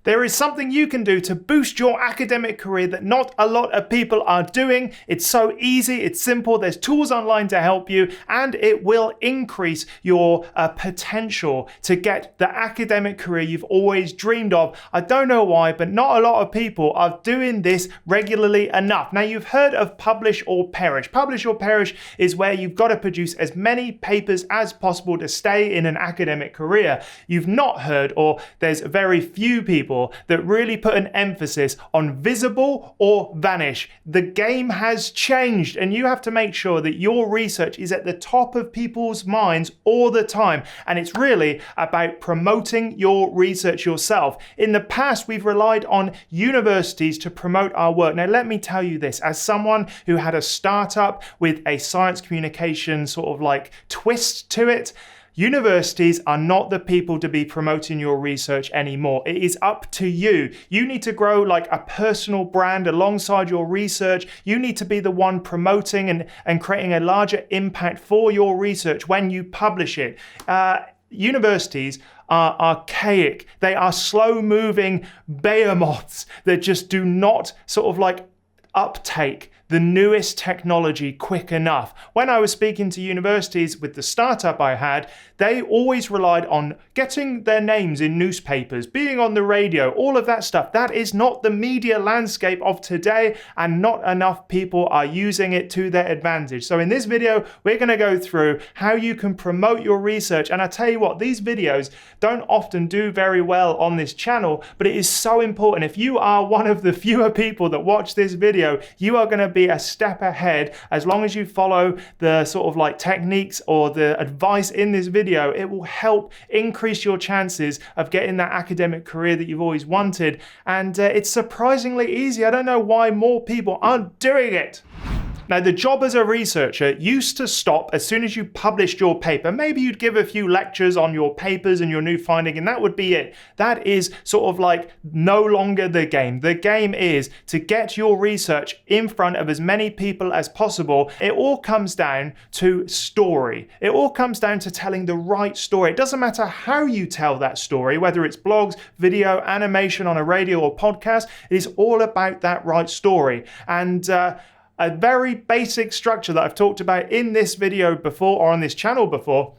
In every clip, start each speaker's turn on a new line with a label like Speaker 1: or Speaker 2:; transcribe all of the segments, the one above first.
Speaker 1: There is something you can do to boost your academic career that not a lot of people are doing. It's so easy, it's simple, there's tools online to help you, and it will increase your potential to get the academic career you've always dreamed of. I don't know why, but not a lot of people are doing this regularly enough. Now, you've heard of Publish or Perish. Publish or Perish is where you've got to produce as many papers as possible to stay in an academic career. You've not heard, or there's very few people that really put an emphasis on visible or vanish. The game has changed, and you have to make sure that your research is at the top of people's minds all the time. And it's really about promoting your research yourself. In the past, we've relied on universities to promote our work. Now, let me tell you this, as someone who had a startup with a science communication sort of like twist to it, universities are not the people to be promoting your research anymore. It is up to you. You need to grow like a personal brand alongside your research. You need to be the one promoting and creating a larger impact for your research when you publish it. Universities are archaic. They are slow-moving behemoths that just do not sort of like uptake the newest technology quick enough. When I was speaking to universities with the startup I had, they always relied on getting their names in newspapers, being on the radio, all of that stuff. That is not the media landscape of today, and not enough people are using it to their advantage. So in this video, we're going to go through how you can promote your research. And I tell you what, these videos don't often do very well on this channel, but it is so important. If you are one of the fewer people that watch this video, you are going to be a step ahead. As long as you follow the sort of like techniques or the advice in this video, it will help increase your chances of getting that academic career that you've always wanted. And it's surprisingly easy. I don't know why more people aren't doing it. Now, the job as a researcher used to stop as soon as you published your paper. Maybe you'd give a few lectures on your papers and your new finding, and that would be it. That is sort of like no longer the game. The game is to get your research in front of as many people as possible. It all comes down to story. It all comes down to telling the right story. It doesn't matter how you tell that story, whether it's blogs, video, animation on a radio or podcast, it is all about that right story. And a very basic structure that I've talked about in this video before or on this channel before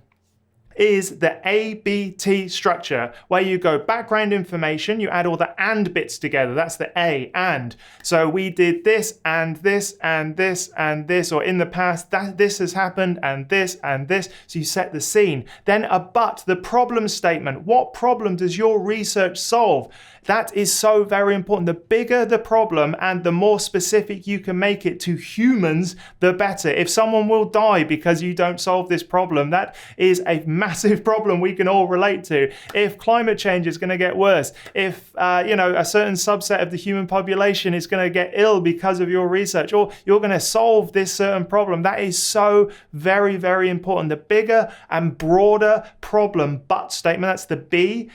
Speaker 1: is the ABT structure, where you go background information, you add all the and bits together. That's the A, and. So we did this and this and this and this, or in the past, this has happened and this and this. So you set the scene. Then a but, the problem statement. What problem does your research solve? That is so very important. The bigger the problem and the more specific you can make it to humans, the better. If someone will die because you don't solve this problem, that is a massive problem we can all relate to. If climate change is going to get worse, if a certain subset of the human population is going to get ill because of your research, or you're going to solve this certain problem, that is so very, very important. The bigger and broader problem but statement, that's the B,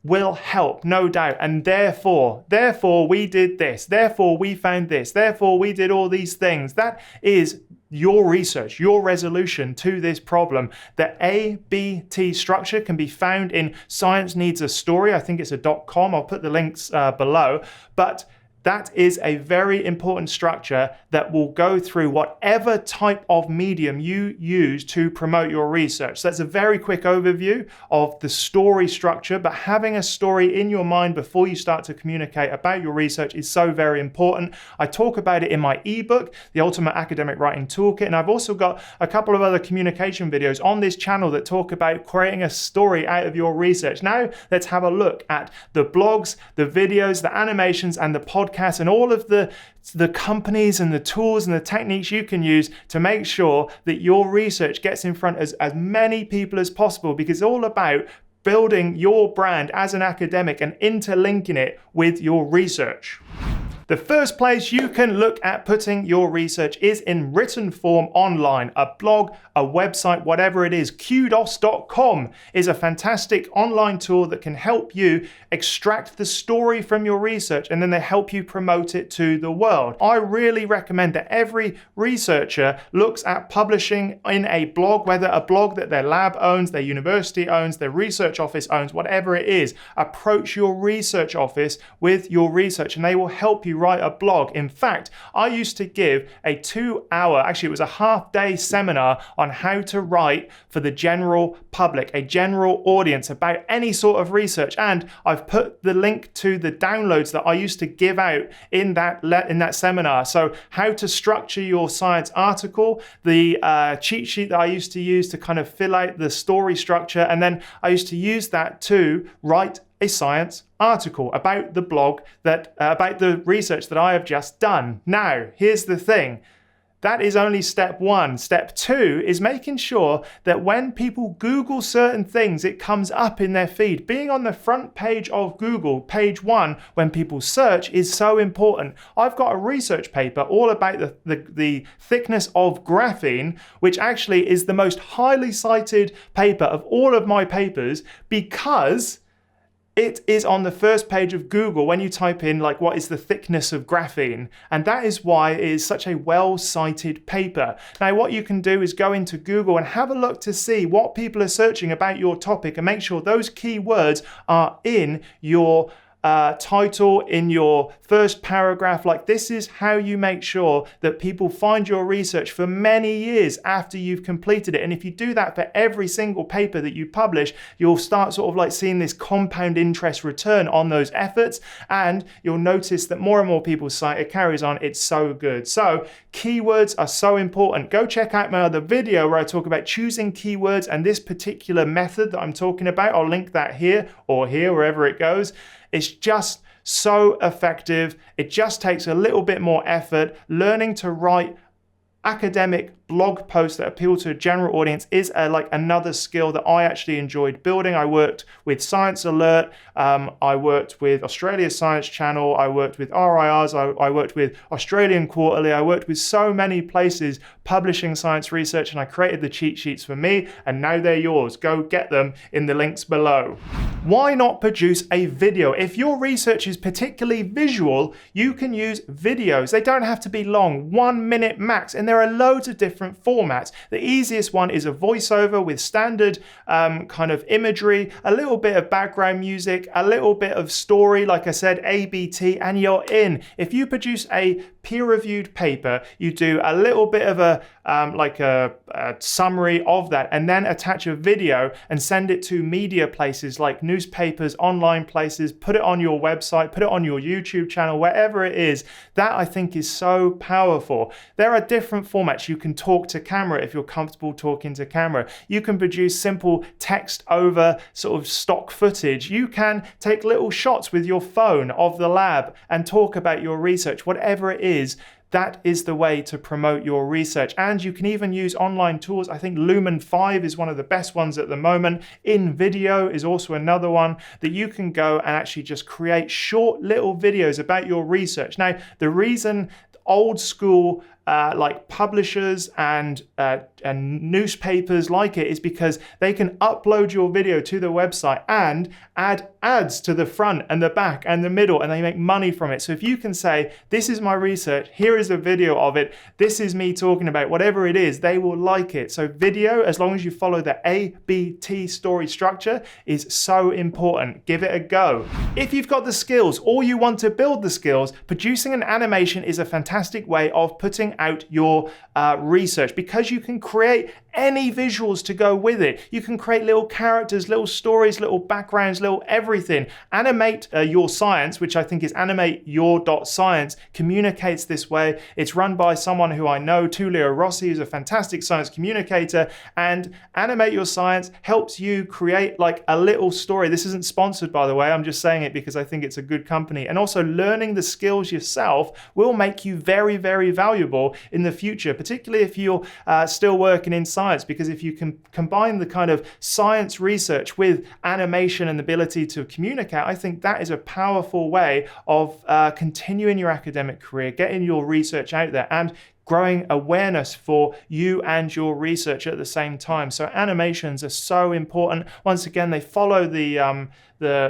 Speaker 1: will help, no doubt. And therefore we did this, therefore we found this, therefore we did all these things. That is your research, your resolution to this problem. The ABT structure can be found in Science Needs a Story. I think it's a .com. I'll put the links below. But that is a very important structure that will go through whatever type of medium you use to promote your research. So that's a very quick overview of the story structure, but having a story in your mind before you start to communicate about your research is so very important. I talk about it in my ebook, The Ultimate Academic Writing Toolkit, and I've also got a couple of other communication videos on this channel that talk about creating a story out of your research. Now, let's have a look at the blogs, the videos, the animations, and the podcasts, and all of the companies and the tools and the techniques you can use to make sure that your research gets in front of as many people as possible, because it's all about building your brand as an academic and interlinking it with your research. The first place you can look at putting your research is in written form online, a blog, a website, whatever it is. Kudos.com is a fantastic online tool that can help you extract the story from your research, and then they help you promote it to the world. I really recommend that every researcher looks at publishing in a blog, whether a blog that their lab owns, their university owns, their research office owns, whatever it is. Approach your research office with your research and they will help you write a blog. In fact, I used to give a 2-hour, actually it was a half-day seminar on how to write for the general public, a general audience about any sort of research. And I've put the link to the downloads that I used to give out in that seminar. So how to structure your science article, the cheat sheet that I used to use to kind of fill out the story structure. And then I used to use that to write a science article about the blog about the research that I have just done. Now, here's the thing. That is only step one. Step two is making sure that when people Google certain things, it comes up in their feed. Being on the front page of Google, page 1, when people search is so important. I've got a research paper all about the thickness of graphene, which actually is the most highly cited paper of all of my papers because it is on the first page of Google when you type in like what is the thickness of graphene, and that is why it is such a well-cited paper. Now what you can do is go into Google and have a look to see what people are searching about your topic and make sure those keywords are in your title, in your first paragraph. Like, this is how you make sure that people find your research for many years after you've completed it. And if you do that for every single paper that you publish, you'll start sort of like seeing this compound interest return on those efforts, and you'll notice that more and more people cite it, carries on. It's so good. So keywords are so important. Go check out my other video where I talk about choosing keywords and this particular method that I'm talking about. I'll link that here or here, wherever it goes. It's just so effective. It just takes a little bit more effort. Learning to write academic blog posts that appeal to a general audience is like another skill that I actually enjoyed building. I worked with Science Alert, I worked with Australia Science Channel, I worked with RIRs, I worked with Australian Quarterly, I worked with so many places publishing science research, and I created the cheat sheets for me, and now they're yours. Go get them in the links below. Why not produce a video? If your research is particularly visual, you can use videos. They don't have to be long, 1 minute max, and there are loads of different formats. The easiest one is a voiceover with standard kind of imagery, a little bit of background music, a little bit of story, like I said, ABT, and you're in. If you produce a peer-reviewed paper, you do a little bit of a summary of that, and then attach a video and send it to media places like newspapers, online places, put it on your website, put it on your YouTube channel, wherever it is. That I think is so powerful. There are different formats. You can talk to camera if you're comfortable talking to camera. You can produce simple text over sort of stock footage. You can take little shots with your phone of the lab and talk about your research, whatever it is. That is the way to promote your research. And you can even use online tools. I think Lumen 5 is one of the best ones at the moment. InVideo is also another one that you can go and actually just create short little videos about your research. Now, the reason old school like publishers and newspapers like it is because they can upload your video to the website and add ads to the front and the back and the middle, and they make money from it. So if you can say, this is my research, here is a video of it, this is me talking about whatever it is, they will like it. So video, as long as you follow the ABT story structure, is so important. Give it a go. If you've got the skills or you want to build the skills, producing an animation is a fantastic way of putting out your research, because you can create any visuals to go with it. You can create little characters, little stories, little backgrounds, little everything. Animate Your Science, which I think is animateyour.science, communicates this way. It's run by someone who I know, Tullio Rossi, who's a fantastic science communicator, and Animate Your Science helps you create like a little story. This isn't sponsored, by the way. I'm just saying it because I think it's a good company. And also learning the skills yourself will make you very, very valuable valuable in the future, particularly if you're still working in science, because if you can combine the kind of science research with animation and the ability to communicate, I think that is a powerful way of continuing your academic career, getting your research out there, and growing awareness for you and your research at the same time. So animations are so important. Once again, they follow the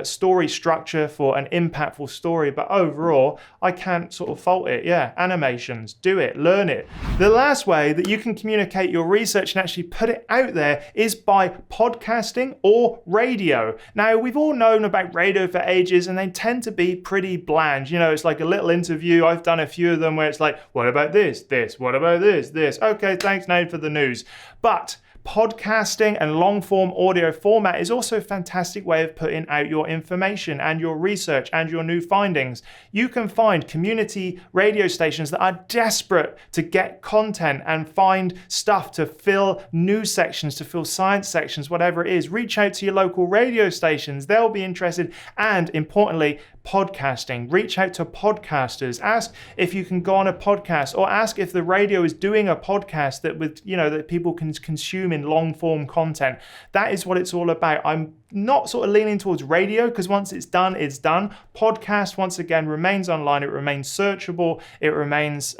Speaker 1: story structure for an impactful story, but overall, I can't sort of fault it. Yeah, animations, do it, learn it. The last way that you can communicate your research and actually put it out there is by podcasting or radio. Now, we've all known about radio for ages, and they tend to be pretty bland. You know, it's like a little interview. I've done a few of them where it's like, what about this? What about this? Okay, thanks, now for the news. But podcasting and long form audio format is also a fantastic way of putting out your information and your research and your new findings. You can find community radio stations that are desperate to get content and find stuff to fill news sections, to fill science sections, whatever it is. Reach out to your local radio stations. They'll be interested. And importantly, podcasting. Reach out to podcasters. Ask if you can go on a podcast, or ask if the radio is doing a podcast that people can consume in long form content. That is what it's all about. I'm not sort of leaning towards radio, because once it's done, it's done. Podcast, once again, remains online. It remains searchable. It remains,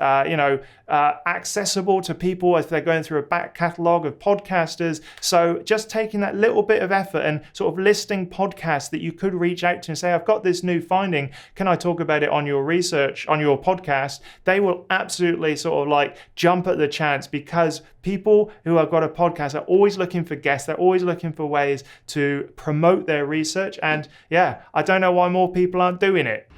Speaker 1: accessible to people as they're going through a back catalogue of podcasters. So just taking that little bit of effort and sort of listing podcasts that you could reach out to and say, I've got this new finding. Can I talk about it on your research, on your podcast? They will absolutely sort of like jump at the chance, because people who have got a podcast are always looking for guests. They're always looking for ways to promote their research. And yeah, I don't know why more people aren't doing it.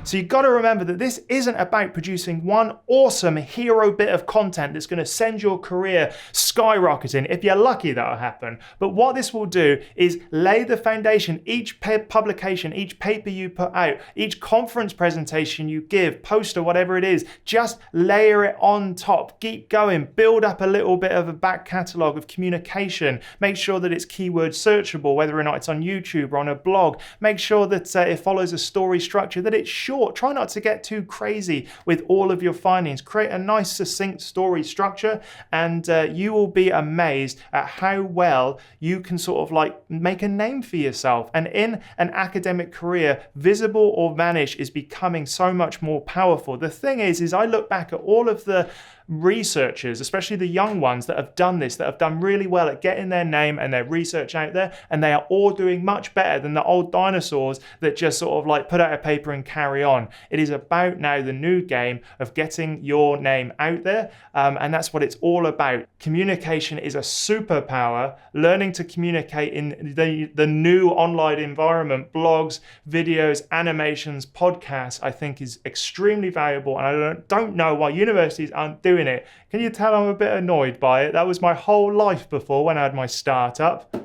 Speaker 1: So you've got to remember that this isn't about producing one awesome hero bit of content that's going to send your career skyrocketing. If you're lucky, that'll happen. But what this will do is lay the foundation. Each publication, each paper you put out, each conference presentation you give, poster, whatever it is, just layer it on top. Keep going. Build up a little bit of a back catalogue of communication. Make sure that it's keyword searchable, whether or not it's on YouTube or on a blog. Make sure that it follows a story structure, that it's short. Try not to get too crazy with all of your findings. Create a nice, succinct story structure, and you will be amazed at how well you can sort of like make a name for yourself. And in an academic career, visible or vanish is becoming so much more powerful. The thing is I look back at all of the researchers, especially the young ones that have done this, that have done really well at getting their name and their research out there, and they are all doing much better than the old dinosaurs that just sort of like put out a paper and carry on. It is about now the new game of getting your name out there, and that's what it's all about. Communication is a superpower. Learning to communicate in the new online environment, blogs, videos, animations, podcasts, I think is extremely valuable, and I don't know why universities aren't doing it. Can you tell I'm a bit annoyed by it? That was my whole life before when I had my startup.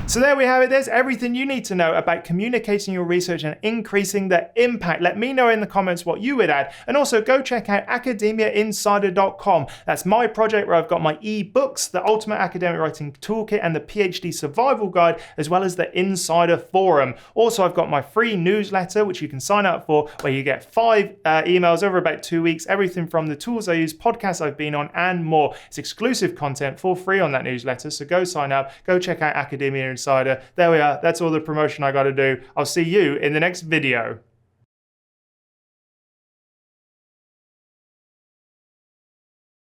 Speaker 1: So there we have it. There's everything you need to know about communicating your research and increasing the impact. Let me know in the comments what you would add. And also go check out academiainsider.com. That's my project where I've got my ebooks, the Ultimate Academic Writing Toolkit and the PhD Survival Guide, as well as the Insider Forum. Also, I've got my free newsletter, which you can sign up for, where you get 5 emails over about 2 weeks, everything from the tools I use, podcasts I've been on, and more. It's exclusive content for free on that newsletter, so go sign up. Go check out Academia Insider. There we are. That's all the promotion I got to do. I'll see you in the next video.